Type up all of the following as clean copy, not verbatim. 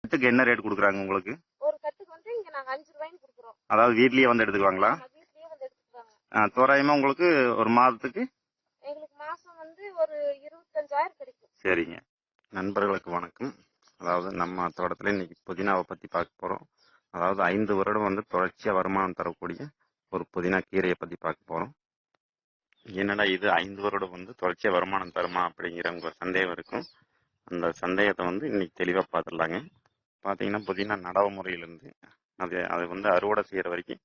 கட்டுக்கு என்ன ரேட் குடுக்குறாங்க உங்களுக்கு? ஒரு கட்டுக்கு வந்து இங்க நாங்க 5 ரூபாய்ன்னு குடுக்குறோம். அதாவது வீட்லயே வந்து எடுத்துக்குவாங்களா? ஆமா, வீட்லயே வந்து எடுத்துக்குவாங்க. தோராயமா உங்களுக்கு ஒரு மாதத்துக்கு? எங்களுக்கு மாசம் வந்து ஒரு 25,000 கிடைக்கும். சரிங்க. நண்பர்களுக்கு வணக்கம். அதாவது நம்ம தோட்டத்துல இன்னைக்கு புதினாவை பத்தி பார்க்க போறோம். அதாவது 5 வருடம் வந்து தொடர்ச்சியா வருமானம் தரக்கூடிய ஒரு புதினா கீரையை பத்தி பார்க்க போறோம். என்னடா இது 5 வருடம் வந்து தொடர்ச்சியா வருமானம் தருமா அப்படிங்கிற உங்க சந்தேகம் இருக்கும். அந்த சந்தேகத்தை வந்து இன்னைக்கு தெளிவா பார்த்துடலாங்க. பார்த்தீங்கன்னா புதினா நடவு முறையிலிருந்து அது வந்து அறுவடை செய்யற வரைக்கும்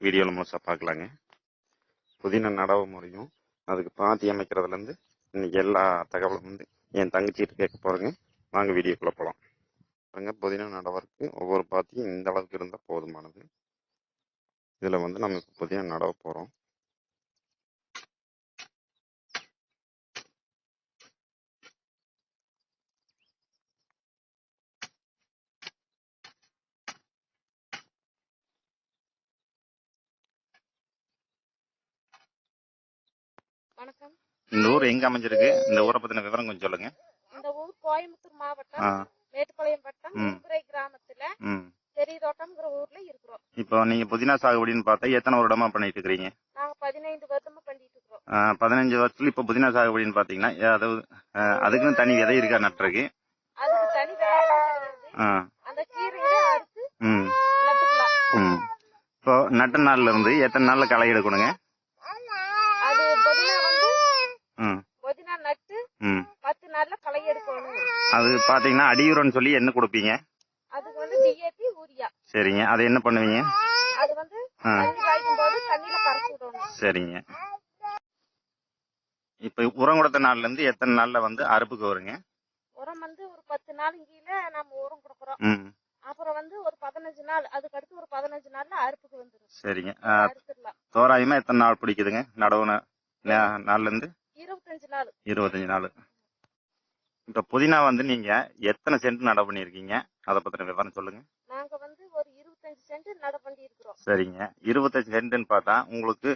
வீடியோவில் முழுசா பார்க்கலாங்க. புதினா நடவு முறையும் அதுக்கு பாத்தி அமைக்கிறதுலேருந்து இன்னைக்கு எல்லா தகவலும் வந்து என் தங்கச்சிட்டு கேட்க போறேங்க. வாங்க வீடியோக்குள்ள போகலாம். பாருங்க, புதினா நடவருக்கு ஒவ்வொரு பாத்தியும் இந்த அளவுக்கு இருந்தால் போதுமானது. இதில் வந்து நம்ம புதினா நடவு போகிறோம். வணக்கம். இந்த ஊர் எங்க அமைஞ்சிருக்கு? இந்த ஊரை பத்தின விவரம் கொஞ்சம் சொல்லுங்க. இந்த ஊர் கோயம்புத்தூர் மாவட்டம் மேட்டுப்பாளையம் வட்டம் கும்புரை கிராமத்துல பெரியதோட்டம்ங்கிற ஊர்ல இருக்கிறோம். இப்போ நீங்க புதினா சாகுபடின்னு பார்த்தா எத்தனை வருடமா பண்ணிட்டு இருக்கிறீங்க? நாங்க 15 வருடமா பண்ணிட்டு இருக்கிறோம். 15 வருஷத்துல இப்போ புதினா சாகுபடின்னு பார்த்தீங்கன்னா அதாவது அதுக்குன்னு தனி விதை இருக்கா நட்டுருக்கு? அதுக்கு தனி விதை அந்த கீரையை அறுத்து நட்டுக்கலாம். இப்போ நட்ட நாள்ல இருந்து எத்தனை நாள்ல களை எடுக்கணுங்க? அது புதினா வந்து புதினா நட்டு 10 நாள்ல களை எடுக்கணும். அது பாத்தீங்கன்னா அடியுரம்னு சொல்லி என்ன கொடுப்பீங்க? அதுக்கு வந்து டிஏபி யூரியா. சரிங்க. அது என்ன பண்ணுவீங்க? அது வந்து தண்ணி காய்க்கும் போது தண்ணியில கரைச்சு விடணும். சரிங்க. இப்ப உரம் கொடுத்த நாள்ல இருந்து எத்தனை நாள்ல வந்து அறுப்புக்கு வருங்க? உரம் வந்து ஒரு 10 நாள் கீழே நம்ம உரம் கொடுக்குறோம். அப்புறம் வந்து ஒரு 15 நாள், அதுக்கு அடுத்து ஒரு 15 நாள்ல அறுப்புக்கு வந்துடும். சரிங்க. தோராயமா எத்தனை நாள் பிடிக்குதுங்க நடவு நாள்ல இருந்து? 25 நாள். 25 நாள். இப்ப புதினா வந்து நீங்க எத்தனை சென்ட் நடவு பண்ணிருக்கீங்க? அதை பத்தின விவரம் சொல்லுங்க. நாங்க வந்து ஒரு 25 சென்ட் நடவு பண்ணி இருக்கிறோம். சரிங்க. 25 சென்ட்னு பார்த்தா உங்களுக்கு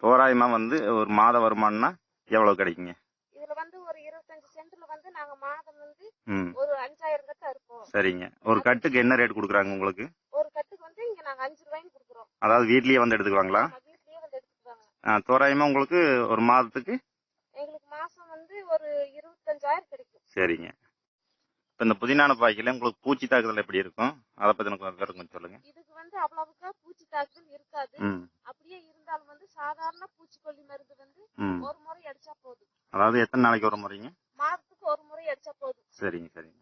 தோராயமா வந்து ஒரு மாத வருமானம்னா எவ்வளவு கிடைக்குங்க? இதுல வந்து ஒரு 25 சென்ட்ல வந்து நாங்க மாதம் வந்து ஒரு 5,000 கட்டு அறுப்போம். சரிங்க. ஒரு கட்டுக்கு என்ன ரேட் குடுக்குறாங்க உங்களுக்கு? ஒரு கட்டுக்கு வந்து இங்க நாங்க 5 ரூபாய்ன்னு குடுக்குறோம். அதாவது வீட்லயே வந்து எடுத்துக்குவாங்களா? ஆமா, வீட்லயே வந்து எடுத்துக்குவாங்க. தோராயமா உங்களுக்கு ஒரு மாதத்துக்கு? எங்களுக்கு மாசம் வந்து ஒரு 25,000 கிடைக்கும். சரிங்க. இப்ப இந்த புதினான பாய்க்கில உங்களுக்கு பூச்சி தாக்குதல் எப்படி இருக்கும்? அதை பத்தின விவரம் கொஞ்சம் சொல்லுங்க. இதுக்கு வந்து அவ்வளவுக்கா பூச்சி தாக்குதல் இருக்காது. அப்படியே இருந்தாலும் வந்து சாதாரண பூச்சிக்கொல்லி மருந்து வந்து ஒரு முறை அடிச்சா போதும். அதாவது எத்தனை நாளைக்கு ஒரு முறைங்க? மாதத்துக்கு ஒரு முறை அடிச்சா போதும். சரிங்க.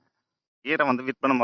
கீரை வந்து விற்பனை